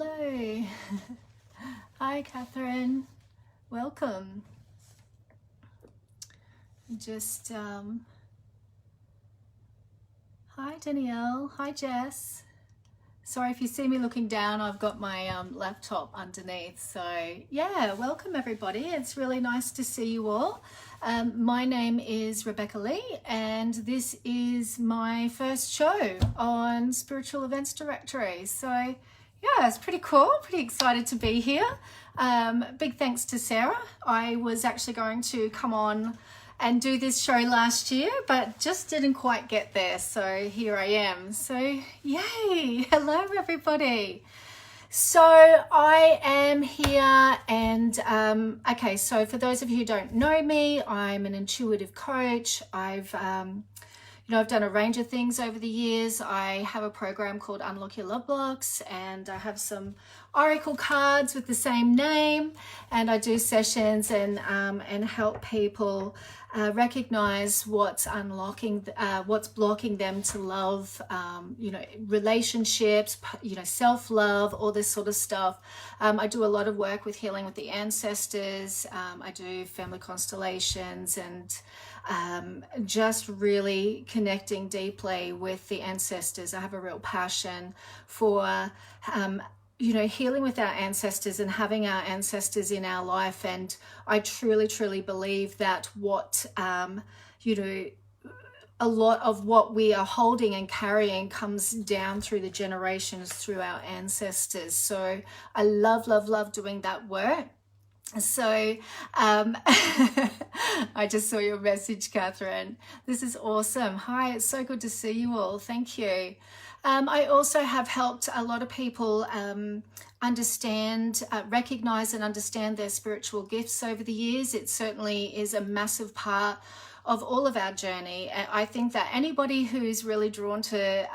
Hello. Hi, Catherine. Welcome. Just, hi, Danielle. Hi, Jess. Sorry if you see me looking down, I've got my laptop underneath. So yeah, welcome everybody. It's really nice to see you all. My name is Rebecca Lee and this is my first show on Spiritual Events Directory. So yeah, it's pretty cool, pretty excited to be here. Big thanks to Sarah. I was actually going to come on and do this show last year, but just didn't quite get there. So here I am. So yay, hello everybody. So I am here and okay, so for those of you who don't know me, I'm an intuitive coach. I've done a range of things over the years. I have a program called Unlock Your Love Blocks and I have some oracle cards with the same name, and I do sessions and help people recognize what's unlocking, what's blocking them to love, relationships, self-love, all this sort of stuff. I do a lot of work with healing with the ancestors. I do family constellations and just really connecting deeply with the ancestors. I have a real passion for healing with our ancestors and having our ancestors in our life. And I truly, truly believe that what, a lot of what we are holding and carrying comes down through the generations, through our ancestors. So I love, love, love doing that work. So I just saw your message, Catherine. This is awesome. Hi, it's so good to see you all. Thank you. I also have helped a lot of people recognize and understand their spiritual gifts over the years. It certainly is a massive part of all of our journey. I think that anybody who's really drawn to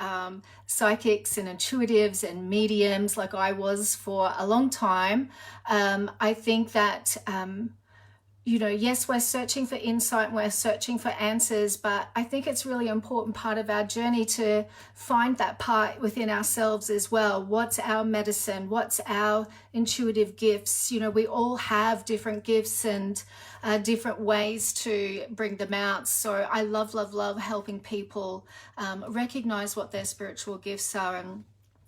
psychics and intuitives and mediums, like I was for a long time, I think that yes, we're searching for insight, we're searching for answers, but I think it's really important part of our journey to find that part within ourselves as well. What's our medicine? What's our intuitive gifts? We all have different gifts and different ways to bring them out. So I love, love, love helping people recognize what their spiritual gifts are, and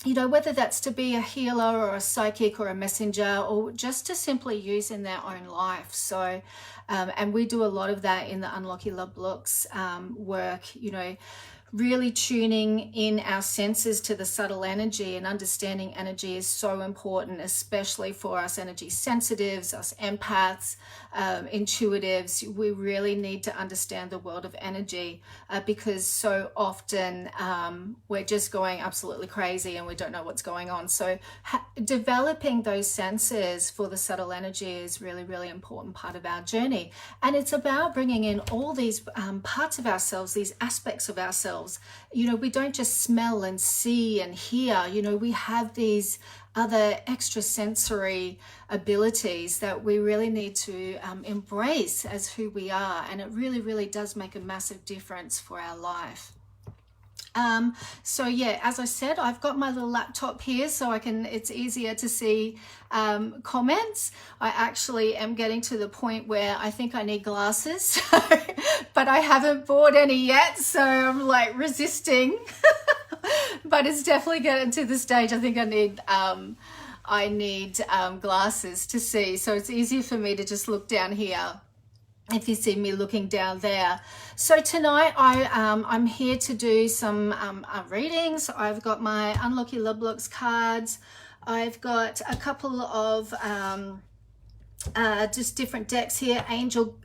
whether that's to be a healer or a psychic or a messenger, or just to simply use in their own life. So, and we do a lot of that in the Unlock Your Love Blocks work, really tuning in our senses to the subtle energy, and understanding energy is so important, especially for us energy sensitives, us empaths, intuitives. We really need to understand the world of energy because so often we're just going absolutely crazy and we don't know what's going on. So developing those senses for the subtle energy is really, really important part of our journey. And it's about bringing in all these parts of ourselves, these aspects of ourselves. We don't just smell and see and hear. We have these other extrasensory abilities that we really need to embrace as who we are, and it really, really does make a massive difference for our life. So yeah, as I said, I've got my little laptop here so it's easier to see comments. I actually am getting to the point where I think I need glasses, but I haven't bought any yet, so I'm like resisting. But it's definitely getting to the stage I think I need glasses to see, so it's easier for me to just look down here if you see me looking down there. So tonight I'm here to do some readings. I've got my Unlock Your Love Blocks cards. I've got a couple of just different decks here, angel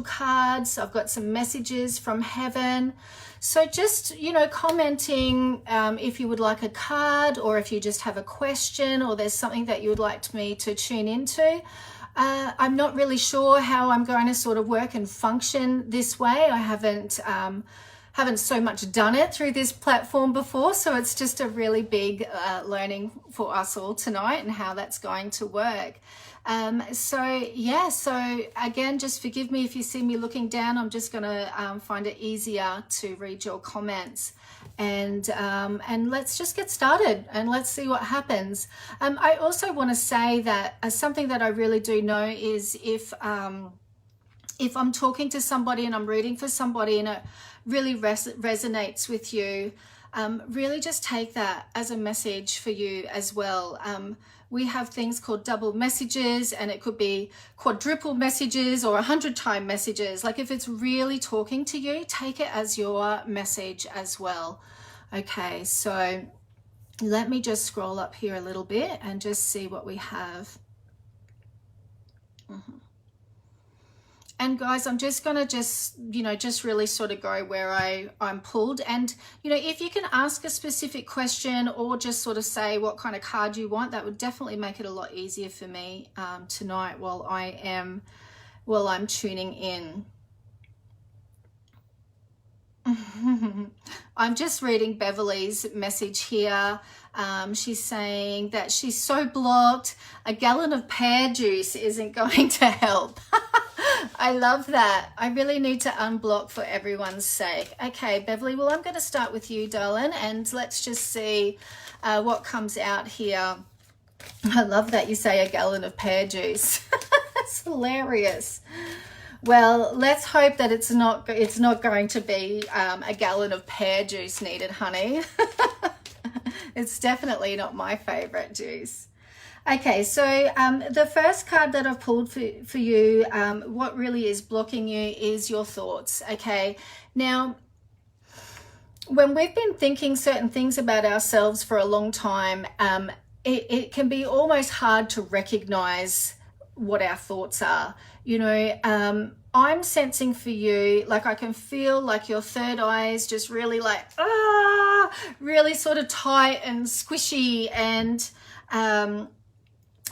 cards. I've got some messages from heaven. So just, commenting if you would like a card, or if you just have a question, or there's something that you would like me to tune into. I'm not really sure how I'm going to sort of work and function this way. I haven't so much done it through this platform before, so it's just a really big learning for us all tonight and how that's going to work. So again, just forgive me if you see me looking down. I'm just going to find it easier to read your comments. and let's just get started and let's see what happens. I also want to say that something that I really do know is if I'm talking to somebody and I'm reading for somebody and it really resonates with you, really just take that as a message for you as well. We have things called double messages, and it could be quadruple messages or 100-time messages. Like if it's really talking to you, take it as your message as well. Okay, so let me just scroll up here a little bit and just see what we have. And guys, I'm just going to just really sort of go where I'm pulled. And, if you can ask a specific question or just sort of say what kind of card you want, that would definitely make it a lot easier for me tonight while I'm tuning in. I'm just reading Beverly's message here. She's saying that she's so blocked, a gallon of pear juice isn't going to help. I love that. I really need to unblock for everyone's sake. Okay, Beverly, well, I'm going to start with you, darling, and let's just see what comes out here. I love that you say a gallon of pear juice. That's hilarious. Well, let's hope that it's not going to be a gallon of pear juice needed, honey. It's definitely not my favorite juice. Okay, so the first card that I've pulled for you, what really is blocking you is your thoughts, okay? Now, when we've been thinking certain things about ourselves for a long time, it can be almost hard to recognize what our thoughts are. I'm sensing for you, like I can feel like your third eye is just really like, really sort of tight and squishy, and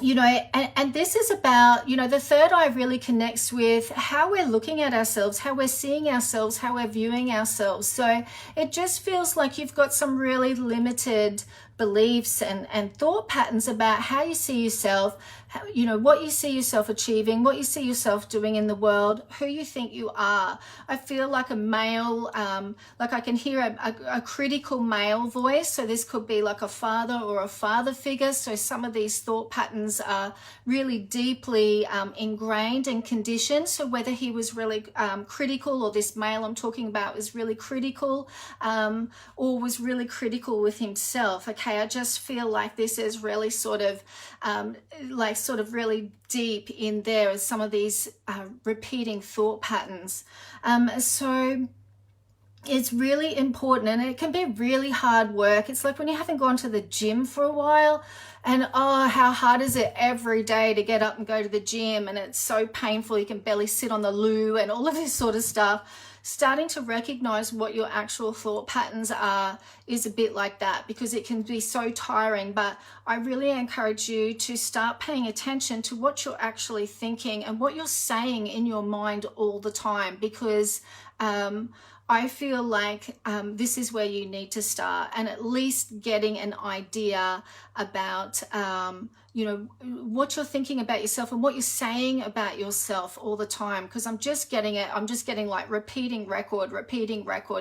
and this is about, the third eye really connects with how we're looking at ourselves, how we're seeing ourselves, how we're viewing ourselves. So it just feels like you've got some really limited beliefs and thought patterns about how you see yourself, what you see yourself achieving, what you see yourself doing in the world, who you think you are. I feel like a male, like I can hear a critical male voice. So this could be like a father or a father figure. So some of these thought patterns are really deeply ingrained and conditioned. So whether he was really critical, or this male I'm talking about was really critical, or was really critical with himself. Okay, I just feel like this is really sort of really deep in there as some of these repeating thought patterns. So it's really important, and it can be really hard work. It's like when you haven't gone to the gym for a while, and how hard is it every day to get up and go to the gym, and it's so painful, you can barely sit on the loo and all of this sort of stuff. Starting to recognize what your actual thought patterns are is a bit like that, because it can be so tiring. But I really encourage you to start paying attention to what you're actually thinking and what you're saying in your mind all the time, because I feel like this is where you need to start, and at least getting an idea about what you're thinking about yourself and what you're saying about yourself all the time. Because I'm just getting like repeating record.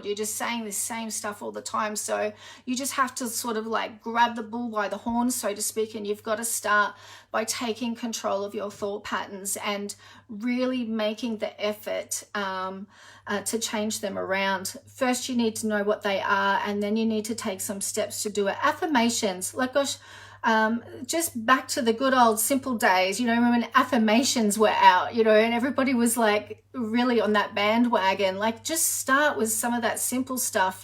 You're just saying the same stuff all the time. So you just have to sort of like grab the bull by the horn, so to speak, and you've got to start by taking control of your thought patterns and really making the effort to change them around. First, you need to know what they are, and then you need to take some steps to do it. Affirmations, like gosh, just back to the good old simple days, when affirmations were out, and everybody was like really on that bandwagon. Like just start with some of that simple stuff,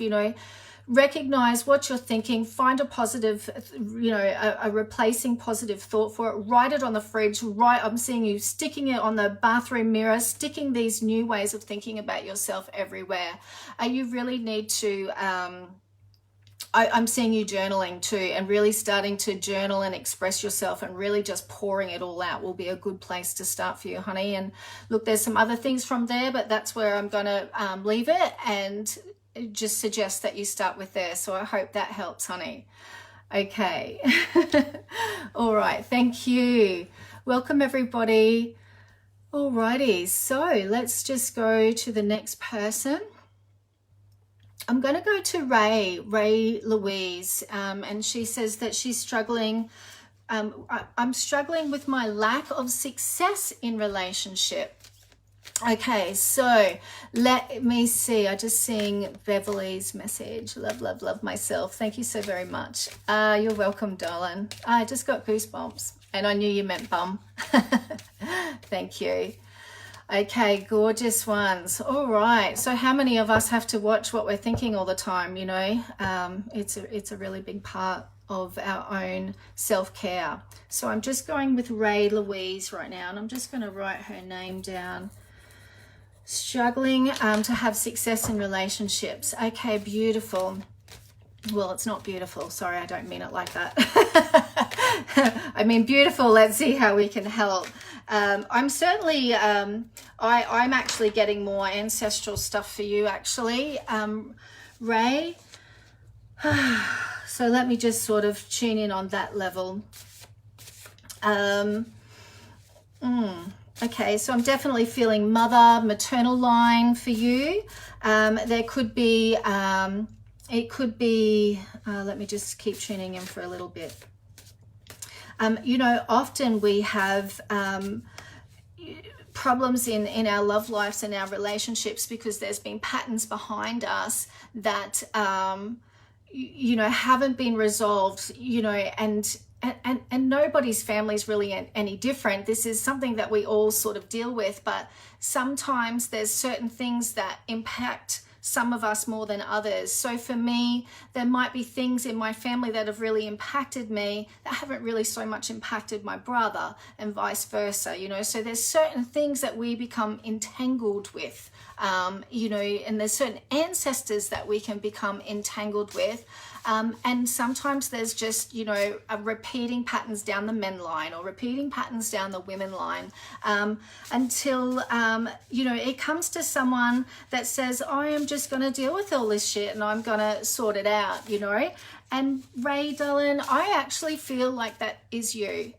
recognize what you're thinking, find a positive, a replacing positive thought for it, write it on the fridge, I'm seeing you sticking it on the bathroom mirror, sticking these new ways of thinking about yourself everywhere. You really need to, I'm seeing you journaling too, and really starting to journal and express yourself, and really just pouring it all out will be a good place to start for you, honey. And look, there's some other things from there, but that's where I'm going to leave it, and just suggest that you start with there. So I hope that helps, honey. Okay. All right. Thank you. Welcome, everybody. Alrighty. So let's just go to the next person. I'm going to go to Ray Louise, and she says that she's struggling. I'm struggling with my lack of success in relationship. Okay, so let me see. I just seeing Beverly's message. Love, love, love myself. Thank you so very much. You're welcome, darling. I just got goosebumps, and I knew you meant bum. Thank you. Okay, gorgeous ones. All right. So how many of us have to watch what we're thinking all the time? You know, it's a really big part of our own self-care. So I'm just going with Ray Louise right now, and I'm just going to write her name down. Struggling to have success in relationships. Okay, beautiful. Well, it's not beautiful. Sorry, I don't mean it like that. I mean beautiful. Let's see how we can help. I'm certainly, I'm actually getting more ancestral stuff for you, actually, Ray. So let me just sort of tune in on that level. Okay, so I'm definitely feeling mother, maternal line for you. There could be, it could be, let me just keep tuning in for a little bit. You know, often we have problems in our love lives and our relationships because there's been patterns behind us that, you know, haven't been resolved, you know, and nobody's family is really any different. This is something that we all sort of deal with, but sometimes there's certain things that impact some of us more than others. So for me, there might be things in my family that have really impacted me that haven't really so much impacted my brother, and vice versa, you know. So there's certain things that we become entangled with, you know, and there's certain ancestors that we can become entangled with. And sometimes there's just, you know, repeating patterns down the men line or repeating patterns down the women line, until, you know, it comes to someone that says, I am just going to deal with all this shit and I'm going to sort it out, you know. And Ray, darling, I actually feel like that is you.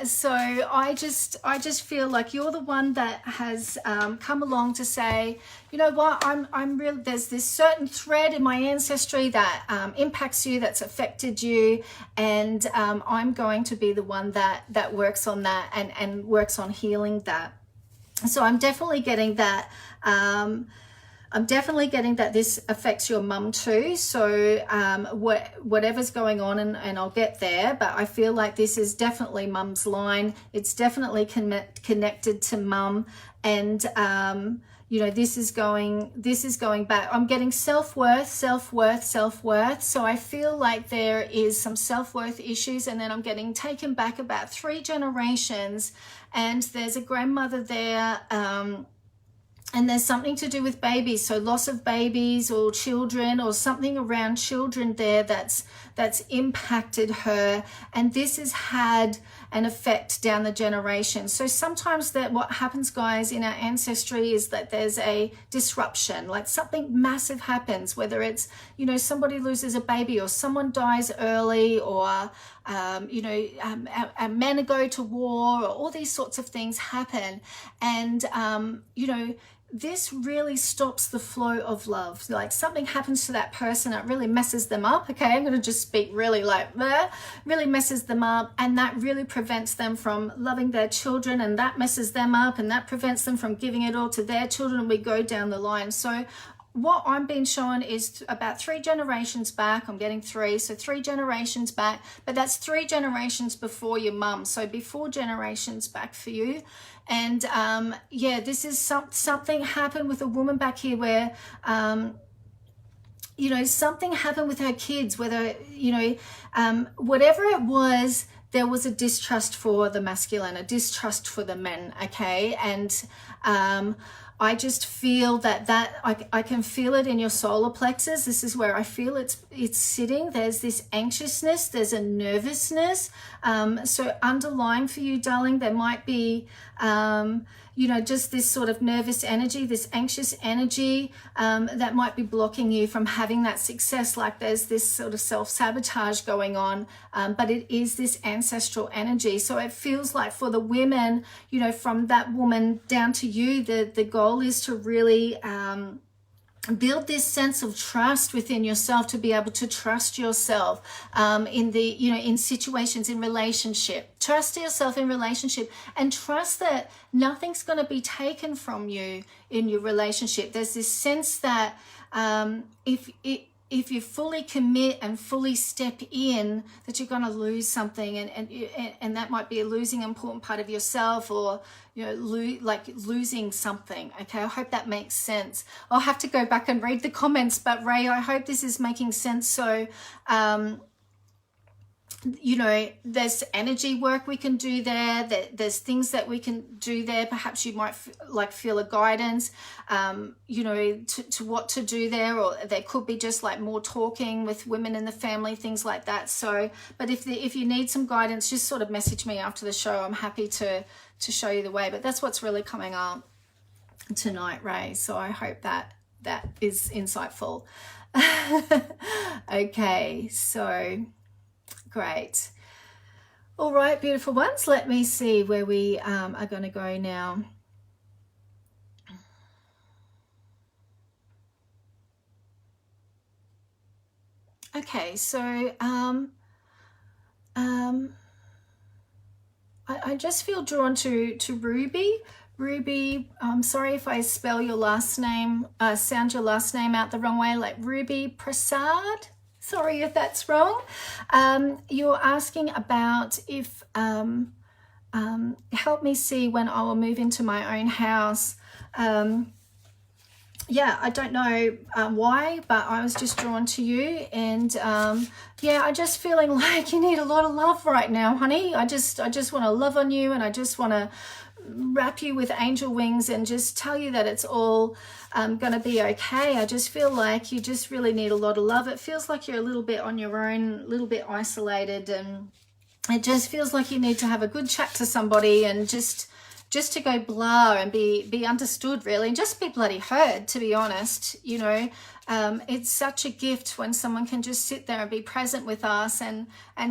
So I just feel like you're the one that has come along to say, you know what, I'm real. There's this certain thread in my ancestry that impacts you, that's affected you, and I'm going to be the one that works on that and works on healing that. So I'm definitely getting that. I'm definitely getting that this affects your mum too. So whatever's going on, and I'll get there, but I feel like this is definitely mum's line. It's definitely connected to mum, and you know, this is going back. I'm getting self-worth. So I feel like there is some self-worth issues, and then I'm getting taken back about 3 generations, and there's a grandmother there, and there's something to do with babies, so loss of babies or children or something around children there that's impacted her, and this has had an effect down the generation. So sometimes that what happens, guys, in our ancestry is that there's a disruption, like something massive happens, whether it's, you know, somebody loses a baby or someone dies early, or you know, men go to war, or all these sorts of things happen, and you know, this really stops the flow of love. Like something happens to that person, it really messes them up. Okay, I'm going to just speak really like really messes them up, and that really prevents them from loving their children, and that messes them up, and that prevents them from giving it all to their children, and we go down the line. So what I'm being shown is about 3 generations back. I'm getting 3, so 3 generations back, but that's 3 generations before your mum, so before generations back for you. And yeah, this is something happened with a woman back here where you know, something happened with her kids, whether, you know, whatever it was, there was a distrust for the masculine, a distrust for the men, okay? And I just feel that I can feel it in your solar plexus. This is where I feel it's sitting. There's this anxiousness, there's a nervousness. So underlying for you, darling, there might be, you know, just this sort of nervous energy, this anxious energy that might be blocking you from having that success. Like there's this sort of self-sabotage going on, but it is this ancestral energy. So it feels like for the women, you know, from that woman down to you, the goal is to really build this sense of trust within yourself, to be able to trust yourself in the, you know, in situations, in relationship. Trust yourself in relationship, and trust that nothing's going to be taken from you in your relationship. There's this sense that if you fully commit and fully step in, that you're going to lose something, and that might be losing an important part of yourself, or, you know, losing something. Okay, I hope that makes sense. I'll have to go back and read the comments, but Ray, I hope this is making sense. So you know, there's energy work we can do there. There's things that we can do there. Perhaps you might feel a guidance, you know, to what to do there, or there could be just like more talking with women in the family, things like that. So, but if you need some guidance, just sort of message me after the show. I'm happy to show you the way. But that's what's really coming up tonight, Ray. So I hope that is insightful. Okay, so. Great. All right, beautiful ones. Let me see where we are going to go now. Okay, so I just feel drawn to Ruby. Ruby, I'm sorry if I spell your last name, sound your last name out the wrong way, like Ruby Prasad. Sorry if that's wrong. You're asking about if, help me see when I will move into my own house. Yeah, I don't know why, but I was just drawn to you. And yeah, I'm just feeling like you need a lot of love right now, honey. I just want to love on you, and I just want to wrap you with angel wings and just tell you that it's all going to be okay. I just feel like you just really need a lot of love. It feels like you're a little bit on your own, a little bit isolated, and it just feels like you need to have a good chat to somebody, and just to go blah and be understood, really, and just be bloody heard, to be honest. You know, it's such a gift when someone can just sit there and be present with us and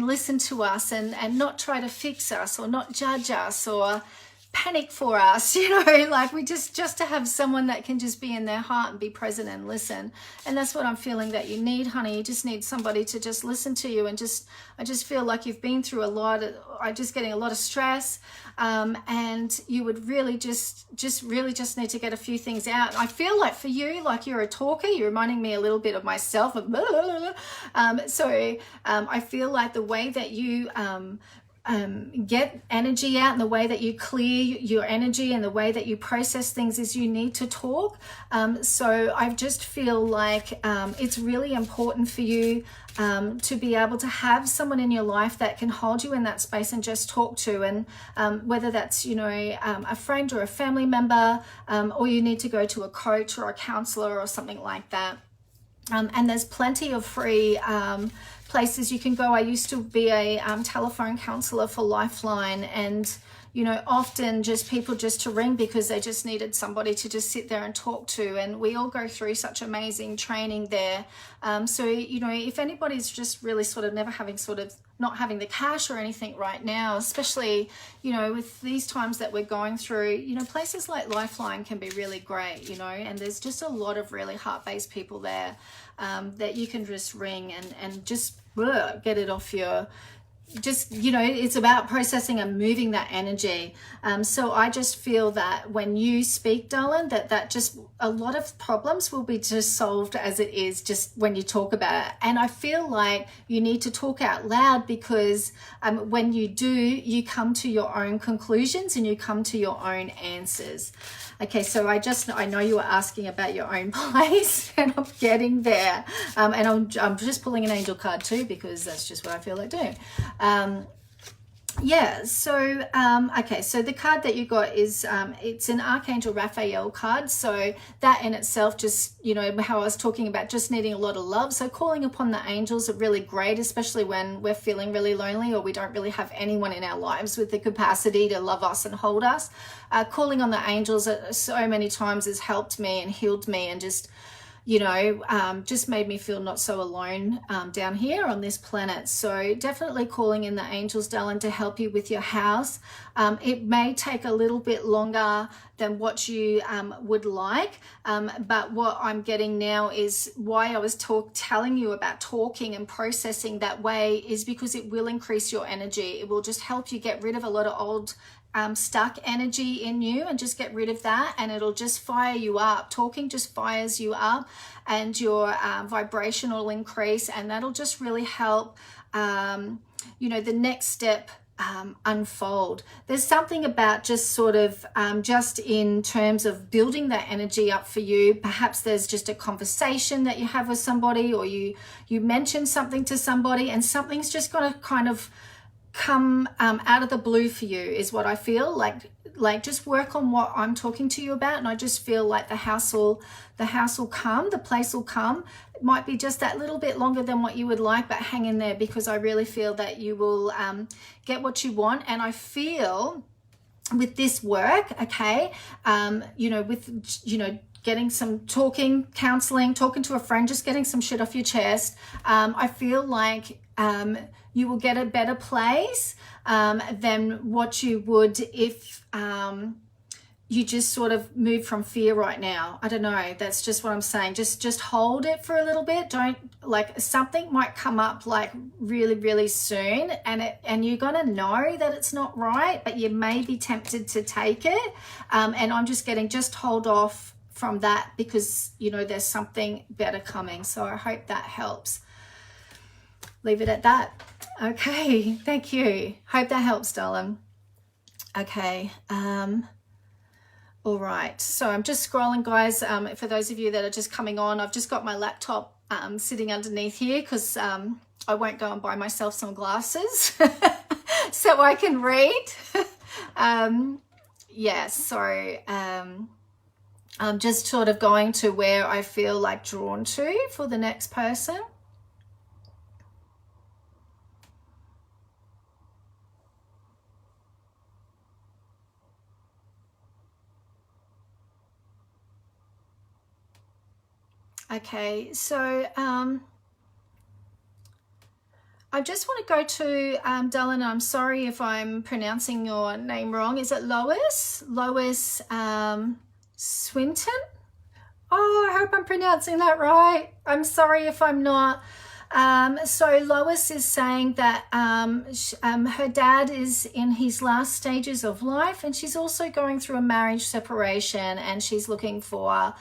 listen to us, and not try to fix us or not judge us or panic for us, you know, like we just to have someone that can just be in their heart and be present and listen. And that's what I'm feeling that you need, honey. You just need somebody to just listen to you, and I just feel like you've been through a lot. I'm just getting a lot of stress, and you would really just really need to get a few things out. I feel like for you, like you're a talker. You're reminding me a little bit of myself. So I feel like the way that you get energy out, and the way that you clear your energy and the way that you process things is you need to talk. So I just feel like it's really important for you to be able to have someone in your life that can hold you in that space and just talk to, and whether that's, you know, a friend or a family member, or you need to go to a coach or a counselor or something like that. And there's plenty of free places you can go. I used to be a telephone counselor for Lifeline, and you know, often just people just to ring because they just needed somebody to just sit there and talk to, and we all go through such amazing training there. So you know, if anybody's just really sort of not having the cash or anything right now, especially, you know, with these times that we're going through, you know, places like Lifeline can be really great, you know, and there's just a lot of really heart-based people there that you can just ring and just get it off your, just, you know, it's about processing and moving that energy. So I just feel that when you speak, darling, that just a lot of problems will be just solved as it is, just when you talk about it. And I feel like you need to talk out loud, because when you do, you come to your own conclusions and you come to your own answers. Okay, so I know you were asking about your own place, and I'm getting there. And I'm just pulling an angel card too, because that's just what I feel like doing. Yeah, so okay, so the card that you got is it's an Archangel Raphael card. So that in itself, just, you know, how I was talking about just needing a lot of love. So calling upon the angels are really great, especially when we're feeling really lonely or we don't really have anyone in our lives with the capacity to love us and hold us. Calling on the angels so many times has helped me and healed me, and just, you know, just made me feel not so alone down here on this planet. So definitely calling in the angels, darling, to help you with your house. It may take a little bit longer than what you would like, but what I'm getting now is why I was telling you about talking and processing that way is because it will increase your energy. It will just help you get rid of a lot of old stuck energy in you and just get rid of that, and it'll just fire you up. Talking just fires you up, and your vibration will increase, and that'll just really help you know, the next step unfold. There's something about just sort of just in terms of building that energy up for you. Perhaps there's just a conversation that you have with somebody, or you mention something to somebody, and something's just going to kind of come out of the blue for you, is what I feel like. Just work on what I'm talking to you about, and I just feel like the house will come, the place will come. It might be just that little bit longer than what you would like, but hang in there, because I really feel that you will get what you want. And I feel with this work, okay, you know, with, you know, getting some counseling, talking to a friend, just getting some shit off your chest, I feel like you will get a better place than what you would if you just sort of move from fear right now. I don't know. That's just what I'm saying. Just hold it for a little bit. Don't, like, something might come up like really, really soon, and you're gonna know that it's not right, but you may be tempted to take it. And I'm just getting, just hold off from that, because, you know, there's something better coming. So I hope that helps. Leave it at that. Okay, thank you. Hope that helps, darling. Okay, all right. So I'm just scrolling, guys. For those of you that are just coming on, I've just got my laptop sitting underneath here, because I won't go and buy myself some glasses so I can read. Yeah, so I'm just sort of going to where I feel like drawn to for the next person. Okay, so I just want to go to Dylan. I'm sorry if I'm pronouncing your name wrong. Is it Lois? Lois Swinton? Oh, I hope I'm pronouncing that right. I'm sorry if I'm not. So Lois is saying that her dad is in his last stages of life, and she's also going through a marriage separation, and she's looking for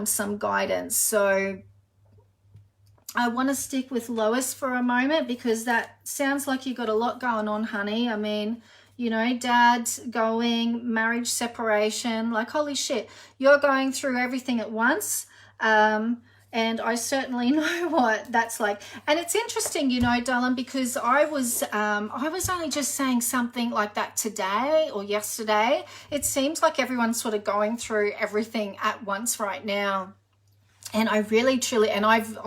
some guidance. So I want to stick with Lois for a moment, because that sounds like you've got a lot going on, honey. I mean, you know, dad going, marriage separation, like, holy shit, you're going through everything at once. And I certainly know what that's like. And it's interesting, you know, darling, because I was only just saying something like that today or yesterday. It seems like everyone's sort of going through everything at once right now. And I really, truly, and I've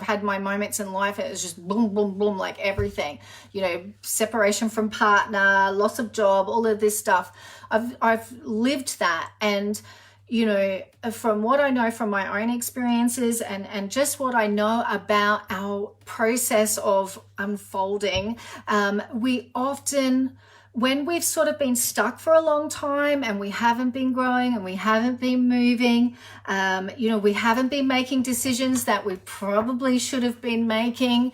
had my moments in life. It was just boom, boom, boom, like everything, you know, separation from partner, loss of job, all of this stuff. I've lived that. And, you know, from what I know from my own experiences and just what I know about our process of unfolding, we often, when we've sort of been stuck for a long time and we haven't been growing and we haven't been moving, you know, we haven't been making decisions that we probably should have been making,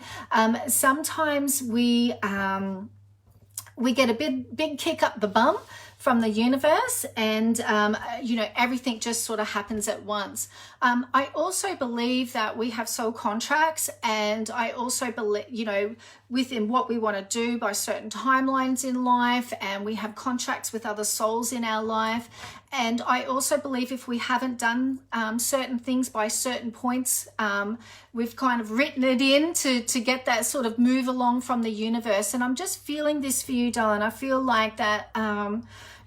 sometimes we get a big kick up the bum from the universe, and you know, everything just sort of happens at once. I also believe that we have soul contracts, and I also believe, you know, within what we want to do by certain timelines in life, and we have contracts with other souls in our life. And I also believe if we haven't done certain things by certain points, we've kind of written it in to get that sort of move along from the universe. And I'm just feeling this for you, darling. I feel like that,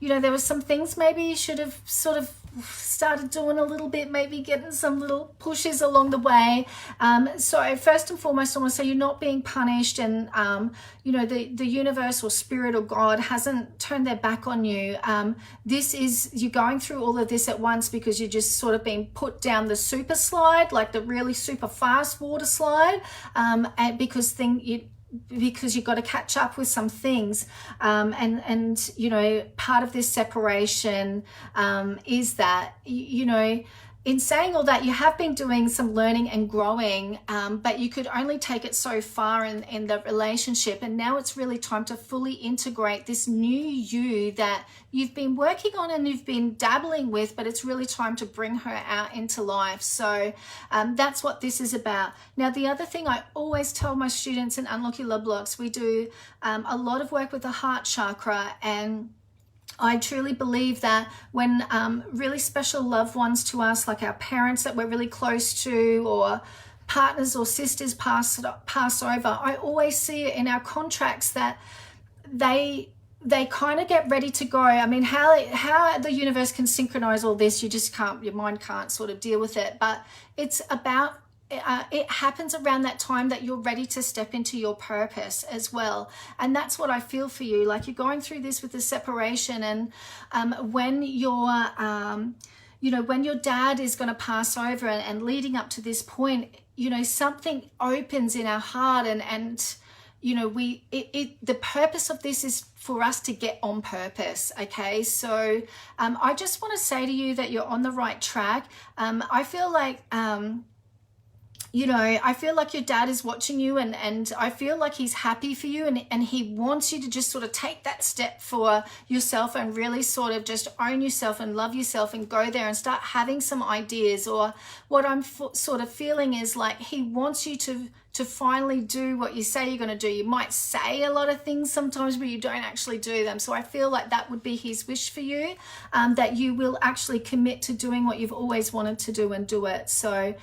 you know, there were some things maybe you should have sort of started doing a little bit, maybe getting some little pushes along the way. So first and foremost, I want to say you're not being punished, and you know, the universe or spirit or God hasn't turned their back on you. This is, you're going through all of this at once because you're just sort of being put down the super slide, like the really super fast water slide, and because you've got to catch up with some things, and you know, part of this separation is that, you know, in saying all that, you have been doing some learning and growing, but you could only take it so far in the relationship, and now it's really time to fully integrate this new you that you've been working on and you've been dabbling with, but it's really time to bring her out into life. So that's what this is about. Now, the other thing I always tell my students in Unlock Your Love Blocks, we do a lot of work with the heart chakra, and I truly believe that when really special loved ones to us, like our parents that we're really close to, or partners or sisters pass over, I always see it in our contracts that they kind of get ready to go. I mean, how the universe can synchronize all this, you just can't, your mind can't sort of deal with it. But it's about, it happens around that time that you're ready to step into your purpose as well. And that's what I feel for you. Like, you're going through this with the separation, and when you're you know, when your dad is going to pass over, and leading up to this point, you know, something opens in our heart, and you know, the purpose of this is for us to get on purpose. Okay, so I just want to say to you that you're on the right track. I feel like you know, I feel like your dad is watching you, and I feel like he's happy for you, and he wants you to just sort of take that step for yourself and really sort of just own yourself and love yourself and go there and start having some ideas. Or what I'm sort of feeling is like he wants you to finally do what you say you're going to do. You might say a lot of things sometimes, but you don't actually do them. So I feel like that would be his wish for you, that you will actually commit to doing what you've always wanted to do and do it. So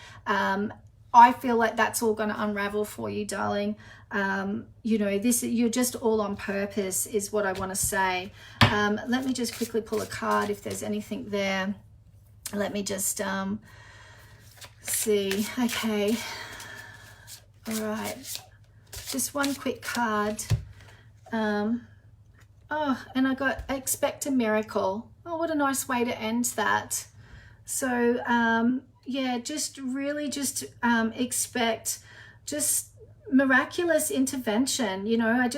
I feel like that's all going to unravel for you, darling. You know, you're just all on purpose is what I want to say. Let me just quickly pull a card if there's anything there. Let me just see. Okay. All right. Just one quick card. Oh, and I expect a miracle. Oh, what a nice way to end that. So, yeah, just really just expect just miraculous intervention. You know,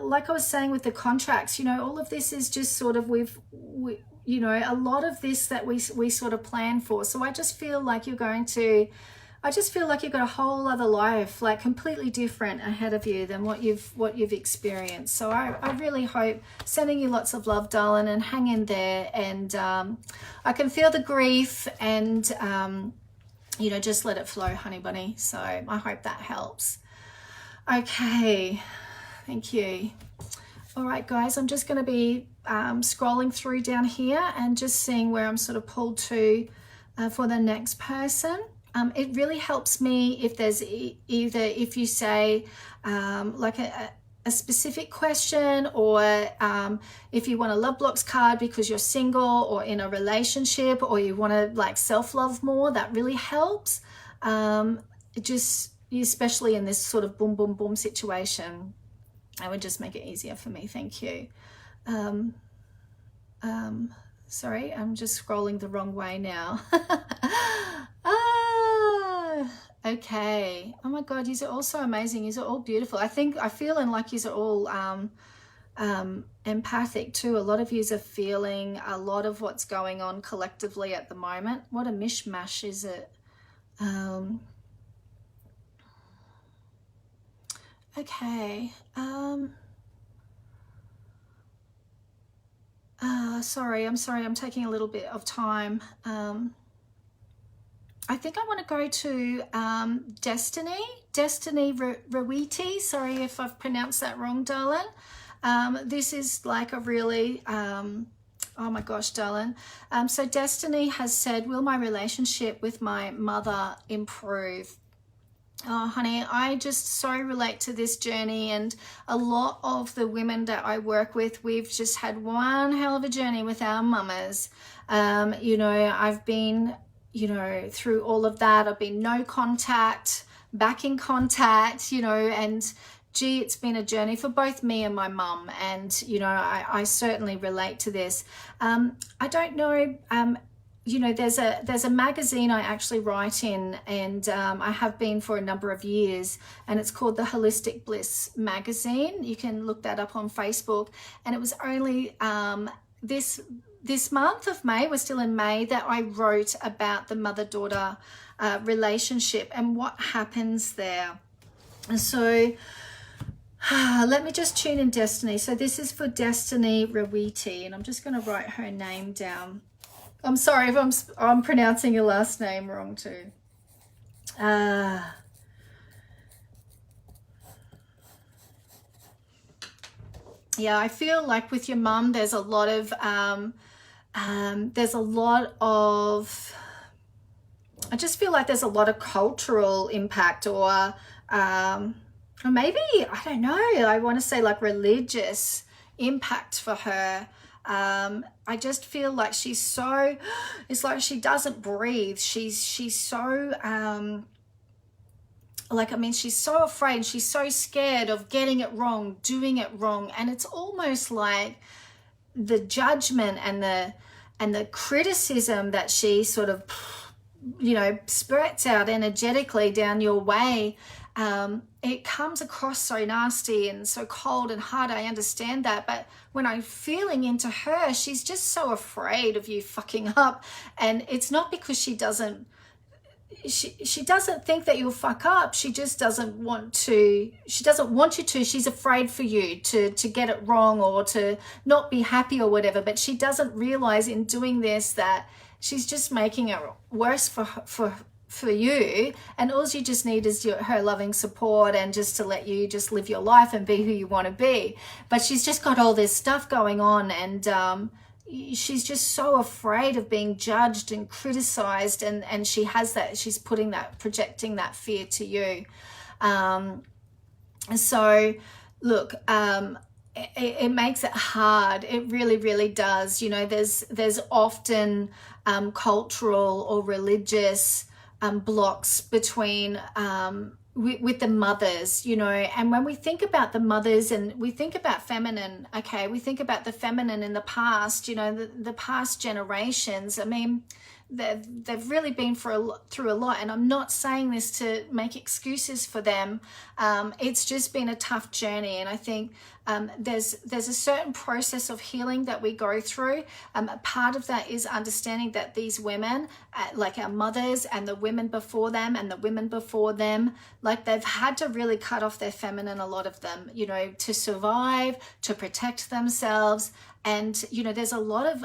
like I was saying with the contracts, you know, all of this is just sort of, you know, a lot of this that we sort of plan for. So I just feel like you've got a whole other life, like completely different ahead of you than what you've experienced. So I really hope, sending you lots of love, darling, and hang in there. And I can feel the grief, and you know, just let it flow, honey bunny. So I hope that helps. Okay, thank you. All right, guys, I'm just going to be scrolling through down here and just seeing where I'm sort of pulled to for the next person. It really helps me if there's either, if you say like a specific question, or if you want a love blocks card because you're single or in a relationship, or you want to like self-love more, that really helps. Especially in this sort of boom, boom, boom situation, I would just make it easier for me. Thank you. Sorry, I'm just scrolling the wrong way now. Okay. Oh my God, these are all so amazing. These are all beautiful. I feel like these are all empathic too. A lot of yous are feeling a lot of what's going on collectively at the moment. What a mishmash is it? Okay. Sorry, I'm taking a little bit of time. I think I want to go to Destiny Rawiti. Sorry if I've pronounced that wrong, darling. This is like a really, oh my gosh, darling. So Destiny has said, will my relationship with my mother improve? Oh, honey, I just so relate to this journey, and a lot of the women that I work with, we've just had one hell of a journey with our mamas. You know, I've been, you know, through all of that. I've been no contact, back in contact, you know, and gee, it's been a journey for both me and my mum. And, you know, I certainly relate to this. I don't know. You know, there's a magazine I actually write in, and I have been for a number of years, and it's called the Holistic Bliss magazine. You can look that up on Facebook. And it was only this month of May, we're still in May, that I wrote about the mother-daughter relationship and what happens there. And so let me just tune in Destiny. So this is for Destiny Rawiti, and I'm just going to write her name down. I'm sorry if I'm pronouncing your last name wrong too. Yeah, I feel like with your mum, there's a lot of I just feel like there's a lot of cultural impact, or maybe, I don't know, I want to say like religious impact for her. I just feel like she's so, it's like she doesn't breathe. She's so, like, I mean, she's so afraid. She's so scared of getting it wrong, doing it wrong. And it's almost like the judgment and the criticism that she sort of, you know, spurts out energetically down your way. It comes across so nasty and so cold and hard. I understand that, but when I'm feeling into her, she's just so afraid of you fucking up. And it's not because she doesn't think that you'll fuck up. She just doesn't want to. She doesn't want you to. She's afraid for you to get it wrong or to not be happy or whatever. But she doesn't realize in doing this that she's just making it worse for you, and all you just need is her loving support and just to let you just live your life and be who you want to be. But she's just got all this stuff going on, and she's just so afraid of being judged and criticized, and she has that, she's projecting that fear to you. And so look, it makes it hard. It really, really does. You know, there's often cultural or religious blocks between with the mothers, you know. And when we think about the mothers and we think about feminine, okay, we think about the feminine in the past, you know, the past generations. I mean, they've really been through a lot, and I'm not saying this to make excuses for them. It's just been a tough journey, and I think there's a certain process of healing that we go through. A part of that is understanding that these women, like our mothers and the women before them and the women before them, like they've had to really cut off their feminine, a lot of them, you know, to survive, to protect themselves. And, you know, there's a lot of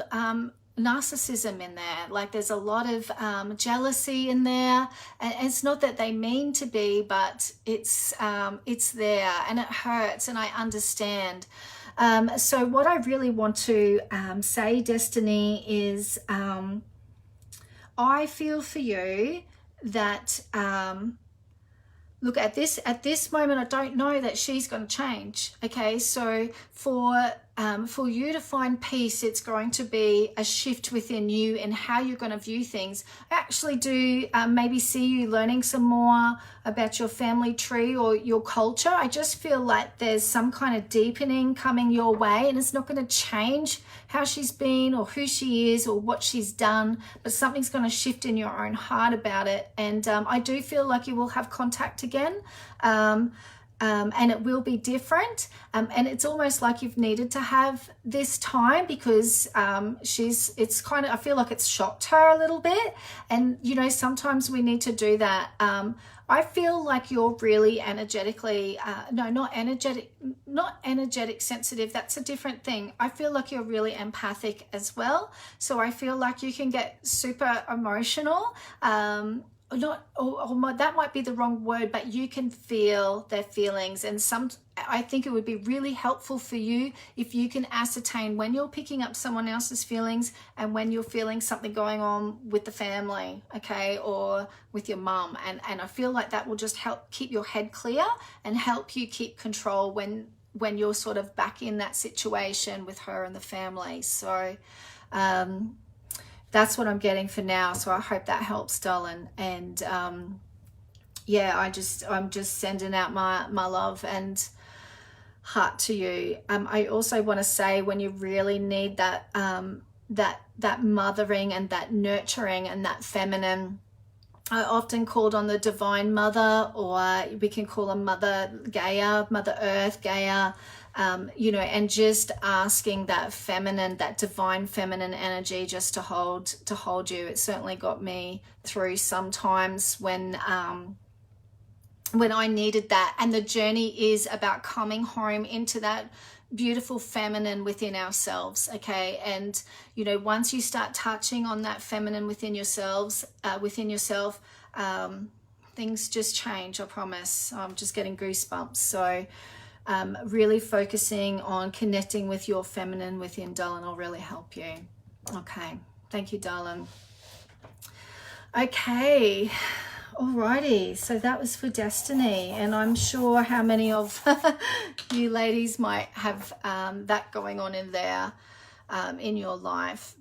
narcissism in there. Like there's a lot of jealousy in there, and it's not that they mean to be, but it's there, and it hurts, and I understand. So what I really want to say, Destiny, is I feel for you that look, at this moment, I don't know that she's going to change. Okay, so for you to find peace, it's going to be a shift within you and how you're going to view things. I actually do maybe see you learning some more about your family tree or your culture. I just feel like there's some kind of deepening coming your way, and it's not going to change how she's been or who she is or what she's done, but something's going to shift in your own heart about it. And I do feel like you will have contact again. And it will be different, and it's almost like you've needed to have this time because it's kind of, I feel like it's shocked her a little bit, and you know, sometimes we need to do that. I feel like you're really energetically not energetic sensitive, that's a different thing. I feel like you're really empathic as well, so I feel like you can get super emotional. not, that might be the wrong word, but you can feel their feelings. And I think it would be really helpful for you if you can ascertain when you're picking up someone else's feelings and when you're feeling something going on with the family, okay, or with your mum. And I feel like that will just help keep your head clear and help you keep control when you're sort of back in that situation with her and the family. So that's what I'm getting for now. So I hope that helps, darling. And yeah, I'm just sending out my love and heart to you. I also want to say, when you really need that that mothering and that nurturing and that feminine, I often called on the Divine Mother, or we can call her Mother Gaia, Mother Earth, Gaia, you know, and just asking that feminine, that divine feminine energy just to hold you. It certainly got me through sometimes when I needed that. And the journey is about coming home into that beautiful feminine within ourselves, okay? And you know, once you start touching on that feminine within yourself, things just change, I promise. I'm just getting goosebumps. So really focusing on connecting with your feminine within, darling, will really help you. Okay, thank you, darling. Okay, alrighty, so that was for Destiny, and I'm sure how many of you ladies might have that going on in there in your life.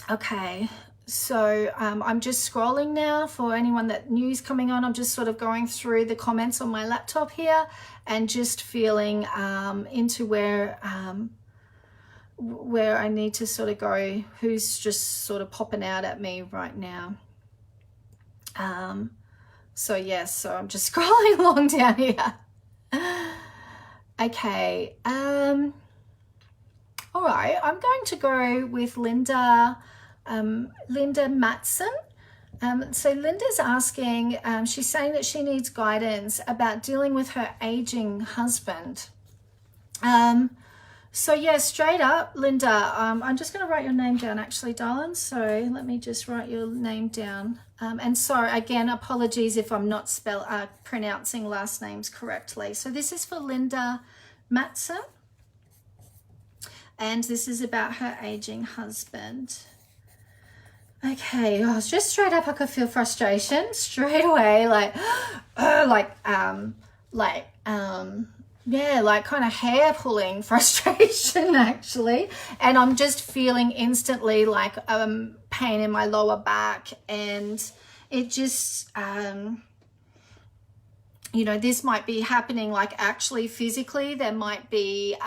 Okay, so I'm just scrolling now for anyone that new's coming on. I'm just sort of going through the comments on my laptop here and just feeling into where I need to sort of go, who's just sort of popping out at me right now. So yes, so I'm just scrolling along down here. Okay, all right, I'm going to go with Linda Matson. So Linda's asking, she's saying that she needs guidance about dealing with her aging husband. So yeah, straight up, Linda, I'm just going to write your name down actually, darling. So let me just write your name down. And sorry, again, apologies if I'm not pronouncing last names correctly. So this is for Linda Matson. And this is about her aging husband. Okay, oh, just straight up, I could feel frustration straight away, like yeah, like kind of hair pulling frustration actually. And I'm just feeling instantly like pain in my lower back, and it just you know, this might be happening like actually physically. There might be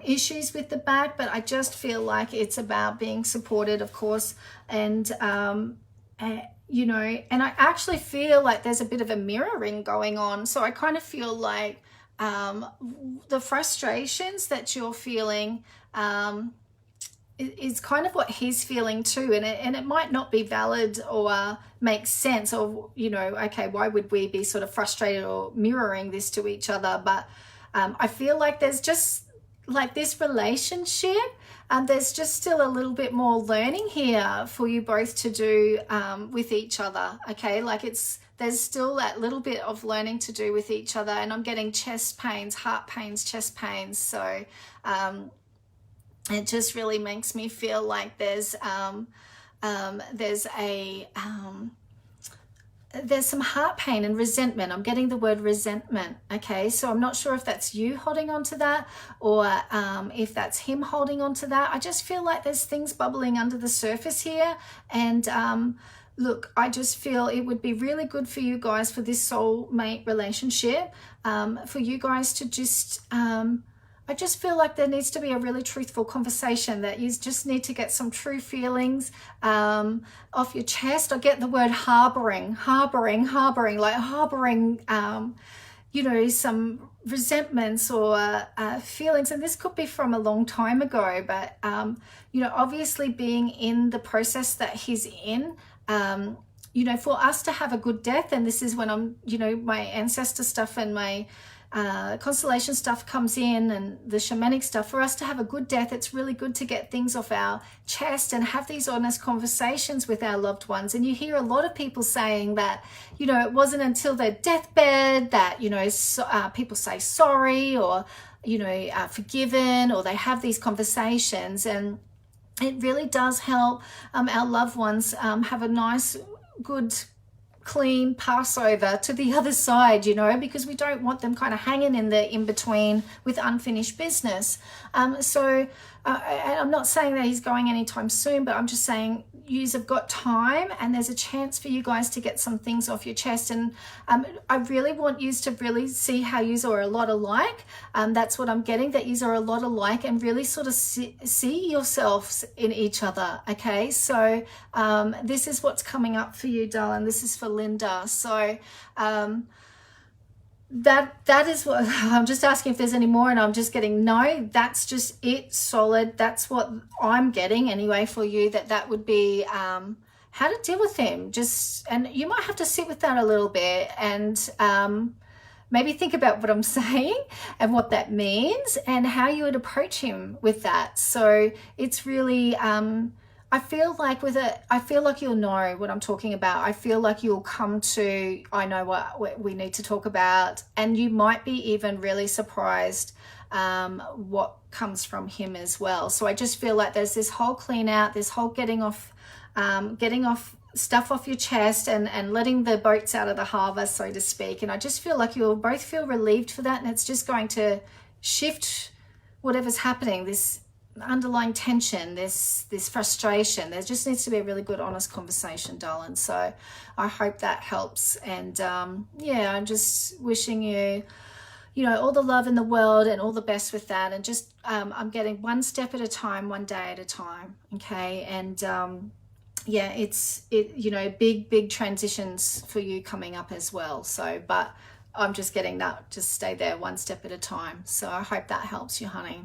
issues with the back, but I just feel like it's about being supported, of course, and you know, and I actually feel like there's a bit of a mirroring going on. So I kind of feel like the frustrations that you're feeling is kind of what he's feeling too, and it might not be valid or make sense, or you know, okay, why would we be sort of frustrated or mirroring this to each other? But I feel like there's just like this relationship, there's just still a little bit more learning here for you both to do with each other, okay? Like there's still that little bit of learning to do with each other, and I'm getting chest pains, heart pains, chest pains. So it just really makes me feel like there's some heart pain and resentment. I'm getting the word resentment, okay? So I'm not sure if that's you holding on to that, or if that's him holding on to that. I just feel like there's things bubbling under the surface here. And look, I just feel it would be really good for you guys, for this soulmate relationship, for you guys to just... I just feel like there needs to be a really truthful conversation, that you just need to get some true feelings off your chest. I get the word harboring, like harboring, you know, some resentments or feelings. And this could be from a long time ago, but, you know, obviously being in the process that he's in, you know, for us to have a good death, and this is when I'm, you know, my ancestor stuff and my constellation stuff comes in and the shamanic stuff, for us to have a good death, it's really good to get things off our chest and have these honest conversations with our loved ones. And you hear a lot of people saying that, you know, it wasn't until their deathbed that, you know, people say sorry or, you know, forgiven, or they have these conversations. And it really does help our loved ones have a nice, good, clean Passover to the other side, you know, because we don't want them kind of hanging in the in-between with unfinished business. And I'm not saying that he's going anytime soon, but I'm just saying yous have got time and there's a chance for you guys to get some things off your chest. And I really want yous to really see how yous are a lot alike. That's what I'm getting, that yous are a lot alike, and really sort of see yourselves in each other. Okay, so this is what's coming up for you, darling. This is for Linda. So that is what I'm just asking if there's any more, and I'm just getting no. That's just it, solid. That's what I'm getting anyway for you. That would be how to deal with him. Just, and you might have to sit with that a little bit and maybe think about what I'm saying and what that means and how you would approach him with that. So it's really I feel like you'll know what I'm talking about. I feel like you'll come to, I know what we need to talk about, and you might be even really surprised what comes from him as well. So I just feel like there's this whole clean out, this whole getting off stuff off your chest and letting the boats out of the harbor, so to speak. And I just feel like you'll both feel relieved for that, and it's just going to shift whatever's happening, this underlying tension, this frustration. There just needs to be a really good, honest conversation, darling. So I hope that helps. And yeah, I'm just wishing you, you know, all the love in the world and all the best with that. And just I'm getting one step at a time, one day at a time. Okay. And yeah, you know, big transitions for you coming up as well. So, but I'm just getting that, just stay there one step at a time. So I hope that helps you, honey.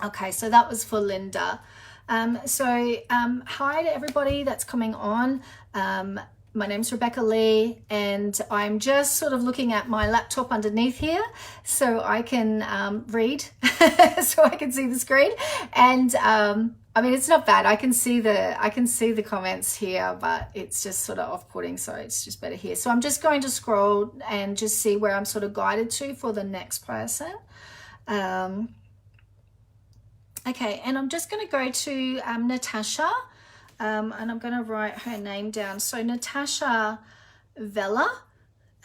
Okay, so that was for Linda. Hi to everybody that's coming on. My name's Rebecca Lee, and I'm just sort of looking at my laptop underneath here so I can read, so I can see the screen. And I mean, it's not bad. I can see the comments here, but it's just sort of off-putting, so it's just better here. So I'm just going to scroll and just see where I'm sort of guided to for the next person. Okay, and I'm just going to go to Natasha, and I'm going to write her name down. So Natasha Vella,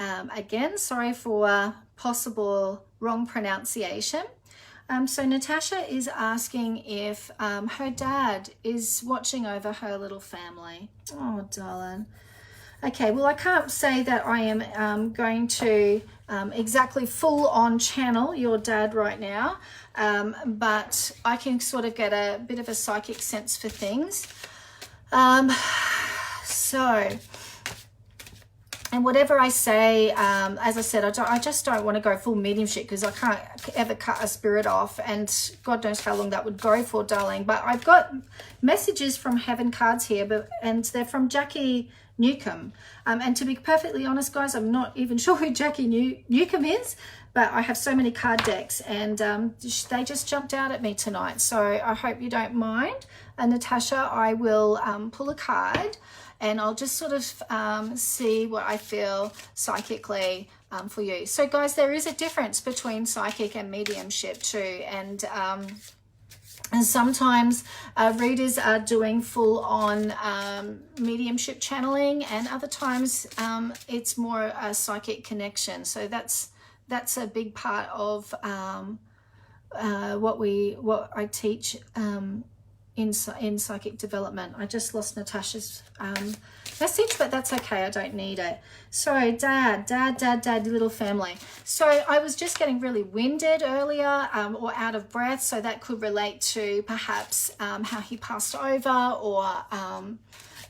again, sorry for possible wrong pronunciation. So Natasha is asking if her dad is watching over her little family. Oh, darling. Okay, well, I can't say that I am going to exactly full on channel your dad right now, but I can sort of get a bit of a psychic sense for things. And whatever I say, as I said, I just don't want to go full mediumship because I can't ever cut a spirit off, and God knows how long that would go for, darling. But I've got messages from Heaven cards here, and they're from Jackie Newcomb. And to be perfectly honest, guys, I'm not even sure who Jackie Newcomb is, but I have so many card decks, and they just jumped out at me tonight. So I hope you don't mind. And Natasha, I will pull a card, and I'll just sort of see what I feel psychically for you. So guys, there is a difference between psychic and mediumship too. And sometimes readers are doing full on mediumship channeling, and other times it's more a psychic connection. So that's a big part of what I teach in psychic development. I just lost Natasha's message, but that's okay, I don't need it. So dad, little family. So I was just getting really winded earlier, or out of breath, so that could relate to perhaps how he passed over, or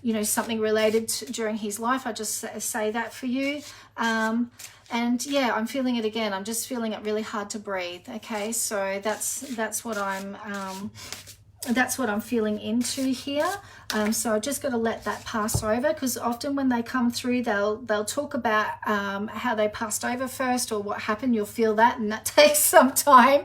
you know, something related to, during his life. I just say that for you. And yeah, I'm feeling it again. I'm just feeling it really hard to breathe. Okay, so that's what I'm that's what I'm feeling into here. So I just got to let that pass over, because often when they come through, they'll talk about how they passed over first or what happened. You'll feel that, and that takes some time,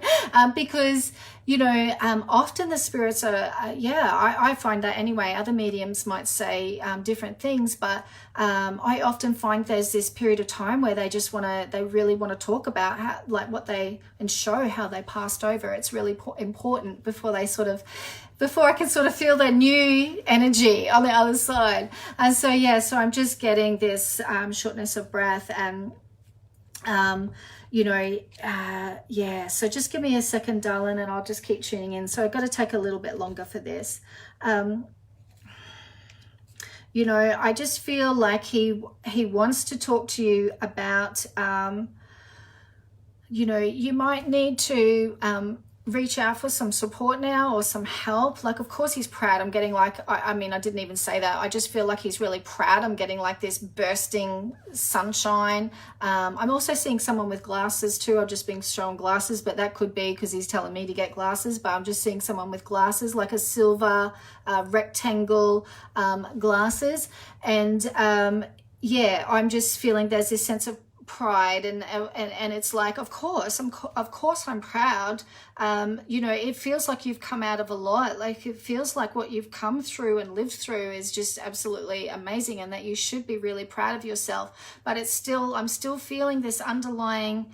because you know, often the spirits are, I find that anyway. Other mediums might say different things, but I often find there's this period of time where they really want to talk about how, like what they, and show how they passed over. It's really important before I can sort of feel the new energy on the other side. And so, yeah, so I'm just getting this shortness of breath and, you know, so just give me a second, darling, and I'll just keep tuning in. So I've got to take a little bit longer for this. You know, I just feel like he wants to talk to you about, you know, you might need to reach out for some support now or some help. Like, of course he's proud. I'm getting like, I mean, I didn't even say that. I just feel like he's really proud. I'm getting like this bursting sunshine. I'm also seeing someone with glasses too. I've just been shown glasses, but that could be because he's telling me to get glasses, but I'm just seeing someone with glasses, like a silver rectangle glasses. And yeah, I'm just feeling there's this sense of pride, and it's like, of course I'm proud. You know, it feels like you've come out of a lot. Like, it feels like what you've come through and lived through is just absolutely amazing, and that you should be really proud of yourself. But it's still, I'm still feeling this underlying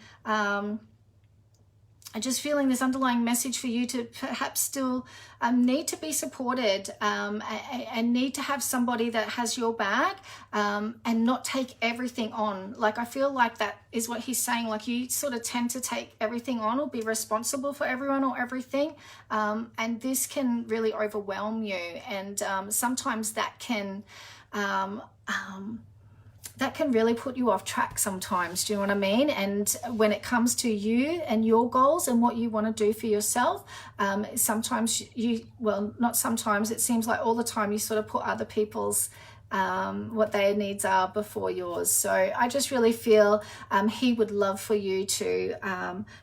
this underlying message for you to perhaps still need to be supported, and need to have somebody that has your back, and not take everything on. Like, I feel like that is what he's saying. Like, you sort of tend to take everything on or be responsible for everyone or everything, and this can really overwhelm you. And sometimes that can really put you off track sometimes. Do you know what I mean? And when it comes to you and your goals and what you want to do for yourself, sometimes not sometimes, it seems like all the time you sort of put other people's what their needs are before yours. So I just really feel he would love for you to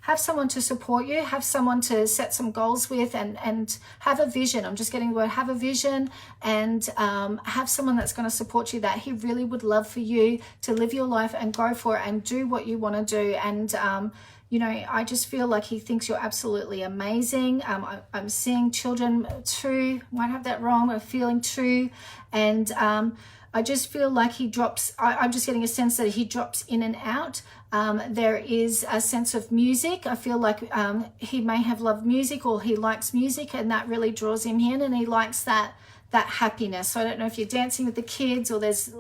have someone to support you, have someone to set some goals with, and have a vision. I'm just getting the word, have a vision, and have someone that's going to support you. That he really would love for you to live your life and go for it and do what you want to do. And you know, I just feel like he thinks you're absolutely amazing. I'm seeing children too, might have that wrong, but feeling too. And I just feel like he drops, I'm just getting a sense that he drops in and out. There is a sense of music. I feel like he may have loved music, or he likes music, and that really draws him in, and he likes that happiness. So I don't know if you're dancing with the kids, or there's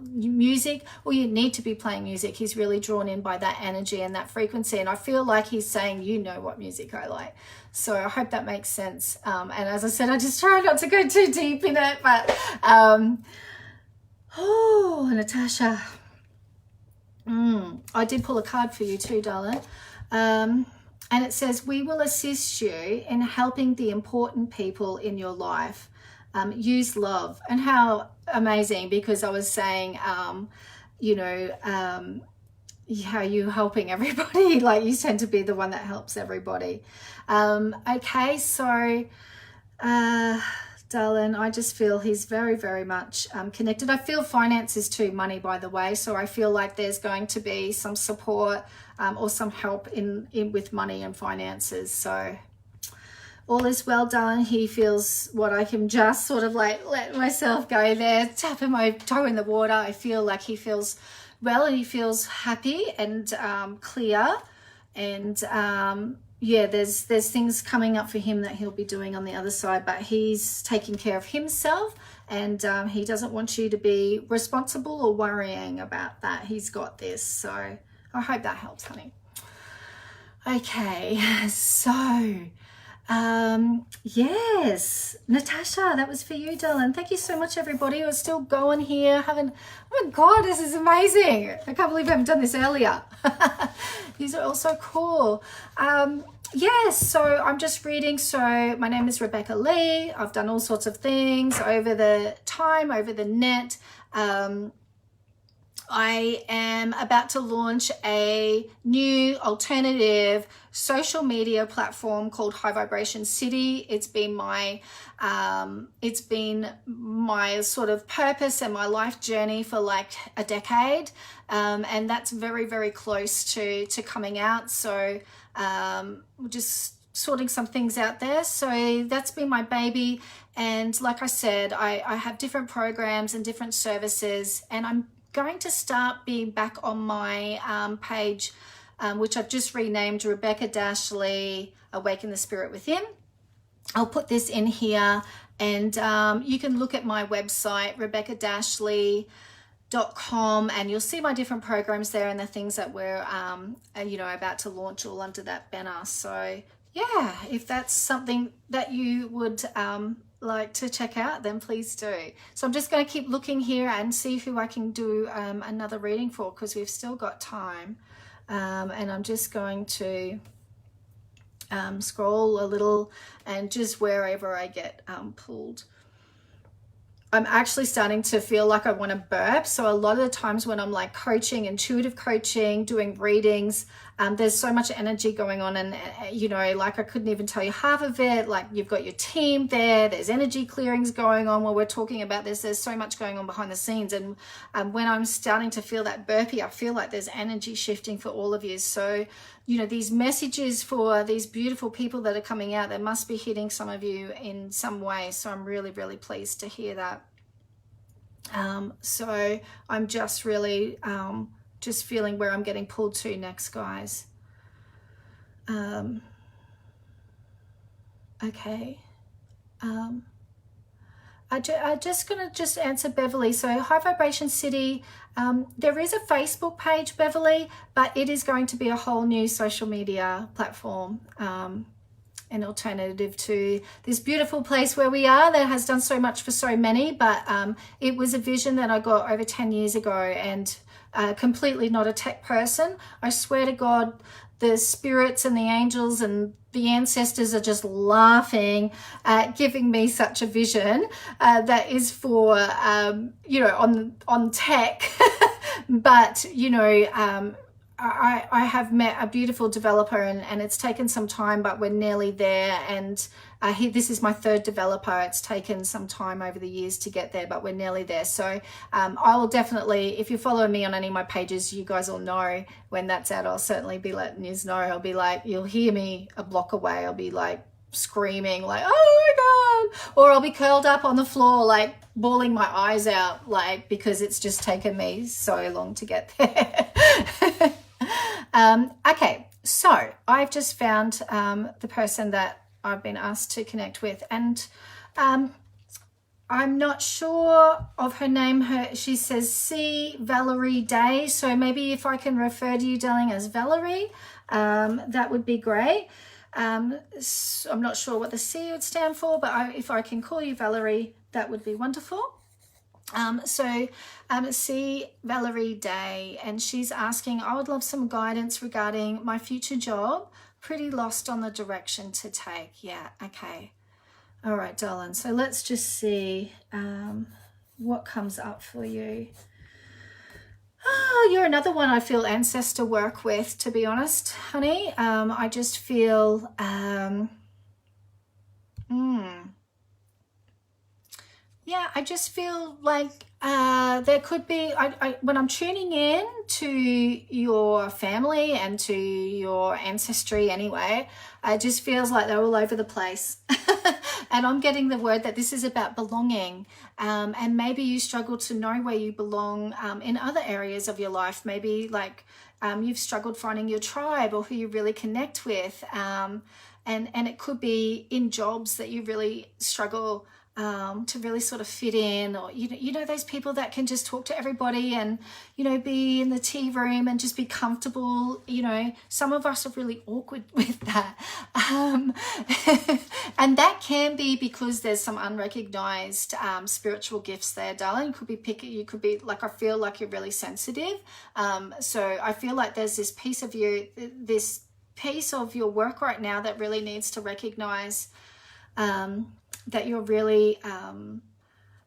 music, or you need to be playing music. He's really drawn in by that energy and that frequency. And I feel like he's saying, you know what music I like. So I hope that makes sense. And as I said, I just try not to go too deep in it. But, oh, Natasha. I did pull a card for you too, darling. And it says, we will assist you in helping the important people in your life. Use love. And how amazing, because I was saying, you know, how you're helping everybody. Like, you tend to be the one that helps everybody. Okay, so darling, I just feel he's very, very much connected. I feel finances too, money, by the way. So I feel like there's going to be some support or some help in with money and finances. So all is well, darling. He feels what I can just sort of like let myself go there, tapping my toe in the water. I feel like he feels well, and he feels happy and clear. And yeah, there's things coming up for him that he'll be doing on the other side, but he's taking care of himself, and he doesn't want you to be responsible or worrying about that. He's got this. So I hope that helps, honey. Okay, so yes, Natasha, that was for you, darling. Thank you so much, everybody. We're still going here. Oh my God, this is amazing. I can't believe I haven't done this earlier. These are all so cool. Yes, so I'm just reading. So my name is Rebecca Lee. I've done all sorts of things over the time, over the net. I am about to launch a new alternative social media platform called High Vibration City. It's been my sort of purpose and my life journey for like a decade, and that's very, very close to coming out. So we're just sorting some things out there. So that's been my baby. And like I said, I have different programs and different services, and I'm going to start being back on my page, which I've just renamed Rebecca Dashley Awaken the Spirit Within. I'll put this in here, and you can look at my website, RebeccaDashley.com, and you'll see my different programs there and the things that we're about to launch all under that banner. So yeah, if that's something that you would like to check out, then please do. So I'm just going to keep looking here and see who I can do another reading for, because we've still got time, and I'm just going to scroll a little, and just wherever I get pulled. I'm actually starting to feel like I want to burp. So a lot of the times when I'm like coaching, intuitive coaching, doing readings, there's so much energy going on, and like I couldn't even tell you half of it. Like you've got your team there, there's energy clearings going on while we're talking about this. There's so much going on behind the scenes, and when I'm starting to feel that burpee, I feel like there's energy shifting for all of you. So these messages for these beautiful people that are coming out, they must be hitting some of you in some way. So I'm really, really pleased to hear that. So I'm just really just feeling where I'm getting pulled to next, guys. Okay. I'm just going to answer Beverly. So High Vibration City, there is a Facebook page, Beverly, but it is going to be a whole new social media platform, an alternative to this beautiful place where we are that has done so much for so many. But it was a vision that I got over 10 years ago, and completely not a tech person. I swear to God, the spirits and the angels and the ancestors are just laughing at giving me such a vision that is for, on tech. But, I have met a beautiful developer, and it's taken some time, but we're nearly there. And this is my third developer. It's taken some time over the years to get there, but we're nearly there. So I will definitely, if you follow me on any of my pages, you guys will know when that's at. I'll certainly be letting you know. I'll be like, you'll hear me a block away. I'll be like screaming like, oh my God, or I'll be curled up on the floor like bawling my eyes out, like, because it's just taken me so long to get there. Okay, so I've just found the person that I've been asked to connect with, and I'm not sure of her name. She says C. Valerie Day, so maybe if I can refer to you, darling, as Valerie, that would be great. So I'm not sure what the C would stand for, but if I can call you Valerie, that would be wonderful. See Valerie Day, and she's asking, I would love some guidance regarding my future job. Pretty lost on the direction to take. Yeah, okay. All right, darling. So let's just see what comes up for you. Oh, you're another one I feel ancestor work with, to be honest, honey. I just feel yeah, I just feel like there could be, when I'm tuning in to your family and to your ancestry anyway, it just feels like they're all over the place. And I'm getting the word that this is about belonging. And maybe you struggle to know where you belong in other areas of your life. Maybe like you've struggled finding your tribe or who you really connect with. And it could be in jobs that you really struggle to really sort of fit in, or those people that can just talk to everybody and be in the tea room and just be comfortable. Some of us are really awkward with that, and that can be because there's some unrecognized spiritual gifts there, darling. You could be picky, you could be like, I feel like you're really sensitive, so I feel like there's this piece of you, this piece of your work right now that really needs to recognize that you're really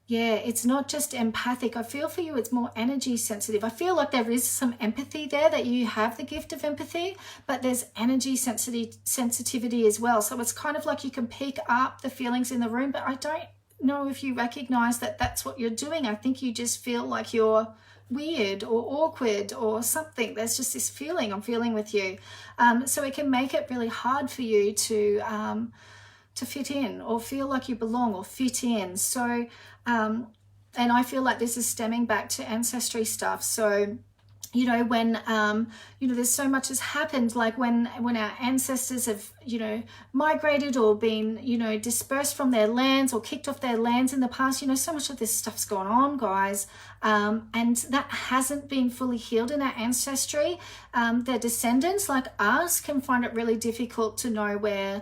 Yeah, it's not just empathic. I feel for you, it's more energy sensitive. I feel like there is some empathy there, that you have the gift of empathy, but there's energy sensitivity as well. So it's kind of like you can pick up the feelings in the room, but I don't know if you recognize that that's what you're doing. I think you just feel like you're weird or awkward or something. There's just this feeling I'm feeling with you. So it can make it really hard for you to fit in or feel like you belong or fit in. So, and I feel like this is stemming back to ancestry stuff. So, you know, when, you know, there's so much has happened, like when our ancestors have, you know, migrated or been, you know, dispersed from their lands or kicked off their lands in the past, you know, so much of this stuff's gone on, guys. And that hasn't been fully healed in our ancestry. Their descendants, like us, can find it really difficult to know where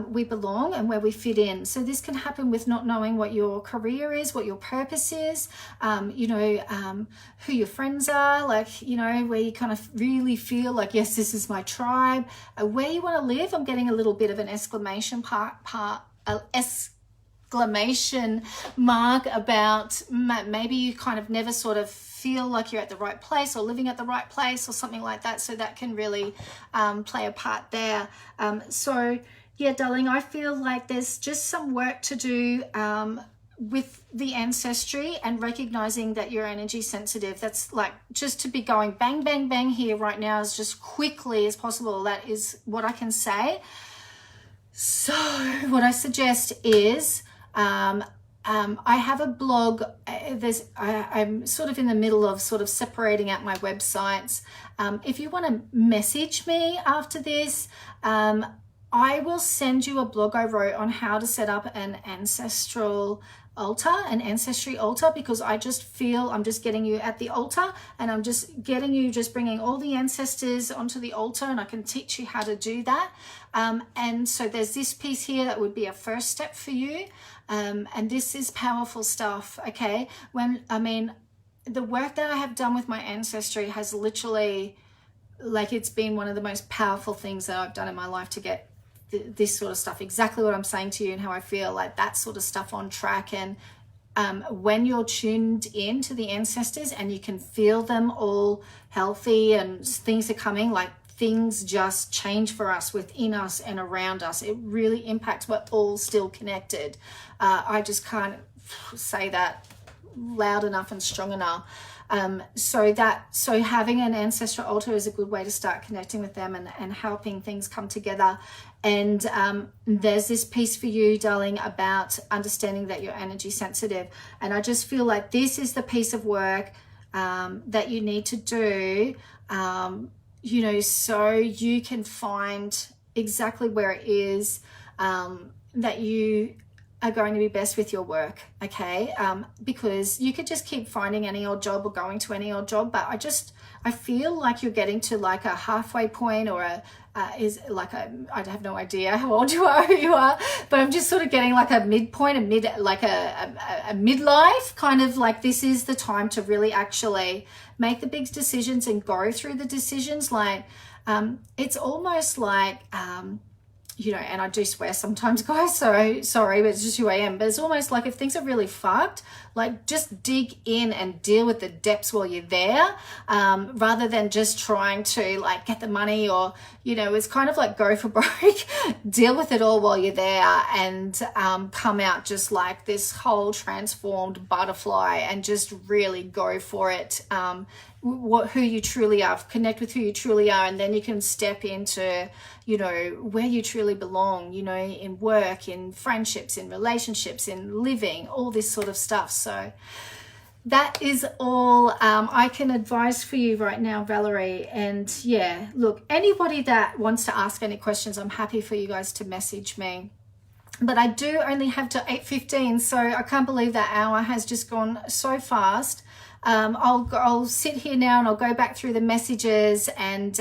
we belong and where we fit in. So this can happen with not knowing what your career is, what your purpose is, you know, who your friends are, like, you know, where you kind of really feel like, yes, this is my tribe, where you want to live. I'm getting a little bit of an exclamation mark about maybe you kind of never sort of feel like you're at the right place or living at the right place or something like that. So that can really play a part there. So yeah, darling, I feel like there's just some work to do with the ancestry and recognizing that you're energy sensitive. That's like, just to be going bang, bang, bang here right now as just quickly as possible. That is what I can say. So what I suggest is, I have a blog. I'm sort of in the middle of sort of separating out my websites. If you want to message me after this, I will send you a blog I wrote on how to set up an ancestral altar, an ancestry altar, because I just feel I'm just getting you at the altar and I'm just getting you, just bringing all the ancestors onto the altar, and I can teach you how to do that. And so there's this piece here that would be a first step for you. And this is powerful stuff, okay? I mean, the work that I have done with my ancestry has literally, like, it's been one of the most powerful things that I've done in my life to get this sort of stuff, exactly what I'm saying to you and how I feel, like that sort of stuff on track. And when you're tuned in to the ancestors and you can feel them all healthy and things are coming, like things just change for us within us and around us. It really impacts. We're all still connected. I just can't say that loud enough and strong enough. So having an ancestral altar is a good way to start connecting with them and helping things come together. And there's this piece for you, darling, about understanding that you're energy sensitive. And I just feel like this is the piece of work that you need to do, you know, so you can find exactly where it is that you are going to be best with your work, okay? Because you could just keep finding any old job or going to any old job, but I feel like you're getting to like a halfway point, or I have no idea how old you are, who you are, but I'm just sort of getting like a midpoint, a midlife, kind of like this is the time to really actually make the big decisions and go through the decisions. Like, it's almost like, you know, and I do swear sometimes, guys, so sorry, but it's just who I am. But it's almost like if things are really fucked, like just dig in and deal with the depths while you're there, rather than just trying to like get the money, or, you know, it's kind of like go for broke, deal with it all while you're there, and come out just like this whole transformed butterfly and just really go for it. Who you truly are, connect with who you truly are, and then you can step into, you know, where you truly belong, you know, in work, in friendships, in relationships, in living, all this sort of stuff. So that is all I can advise for you right now, Valerie. And yeah, look, anybody that wants to ask any questions, I'm happy for you guys to message me. But I do only have till 8:15, so I can't believe that hour has just gone so fast. I'll sit here now and I'll go back through the messages, and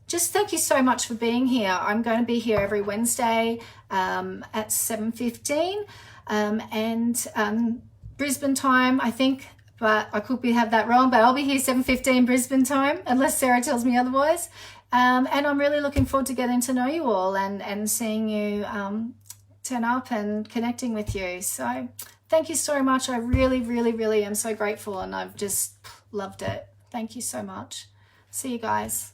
just thank you so much for being here. I'm going to be here every Wednesday at 7:15 and Brisbane time, I think, but I could have that wrong, but I'll be here 7:15 Brisbane time, unless Sarah tells me otherwise. And I'm really looking forward to getting to know you all and seeing you turn up and connecting with you. So Thank you so much. I really, really, really am so grateful, and I've just loved it. Thank you so much. See you guys.